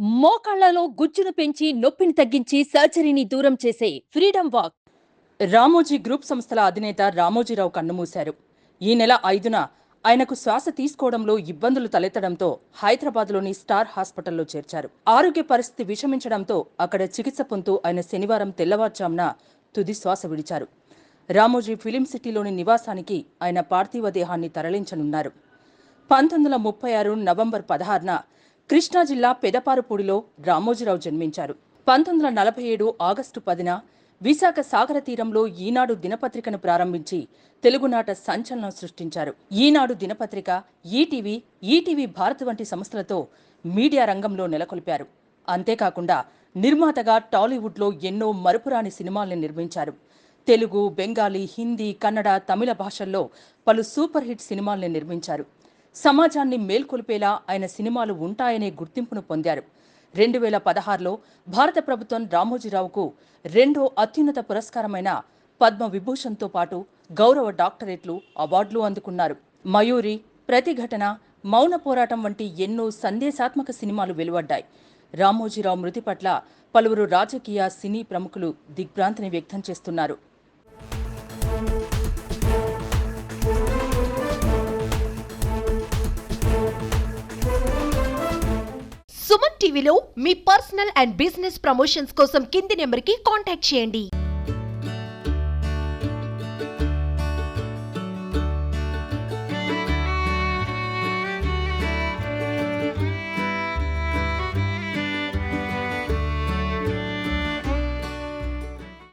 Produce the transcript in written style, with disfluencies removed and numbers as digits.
మోకాళ్లలో గుజ్జును పెంచి నొప్పిని తగ్గించి సర్జరీని దూరం చేసే ఫ్రీడమ్ వాక్. రామోజీ గ్రూప్ సంస్థల అధినేత రామోజీరావు కన్నుమూశారు. ఈ నెల 5న ఆయనకు శ్వాస తీసుకోవడంలో ఇబ్బందులు తలెత్తడంతో హైదరాబాద్లోని స్టార్ హాస్పిటల్లో చేర్చారు. ఆరోగ్య పరిస్థితి విషమించడంతో అక్కడ చికిత్స పొందుతూ ఆయన శనివారం తెల్లవారుజామున తుది శ్వాస విడిచారు. రామోజీ ఫిలిం సిటీలోని నివాసానికి ఆయన పార్థివ దేహాన్ని తరలించనున్నారు. 1936 నవంబర్ 16న కృష్ణా జిల్లా పెదపారుపూడిలో రామోజీరావు జన్మించారు. 1947 ఆగస్టు 10న విశాఖ సాగర తీరంలో ఈనాడు దినపత్రికను ప్రారంభించి తెలుగునాట సంచలనం సృష్టించారు. ఈనాడు దినపత్రిక, ఈటీవీ భారత్ వంటి సంస్థలతో మీడియా రంగంలో నెలకొల్పారు. అంతేకాకుండా నిర్మాతగా టాలీవుడ్లో ఎన్నో మరుపురాని సినిమాల్ని నిర్మించారు. తెలుగు, బెంగాలీ, హిందీ, కన్నడ, తమిళ భాషల్లో పలు సూపర్ హిట్ సినిమాల్ని నిర్మించారు. సమాజాన్ని మేల్కొల్పేలా ఆయన సినిమాలు ఉంటాయనే గుర్తింపును పొందారు. 2016లో భారత ప్రభుత్వం రామోజీరావుకు రెండో అత్యున్నత పురస్కారమైన పద్మ విభూషణ్తో పాటు గౌరవ డాక్టరేట్లు, అవార్డులు అందుకున్నారు. మయూరి, ప్రతిఘటన, మౌన పోరాటం వంటి ఎన్నో సందేశాత్మక సినిమాలు వెలువడ్డాయి. రామోజీరావు మృతి పట్ల పలువురు రాజకీయ, సినీ ప్రముఖులు దిగ్భ్రాంతిని వ్యక్తం చేస్తున్నారు. సుమన్ టీవీలో మీ పర్సనల్ అండ్ బిజినెస్ ప్రమోషన్స్ కోసం కింది నెంబర్కి కాంటాక్ట్ చేయండి.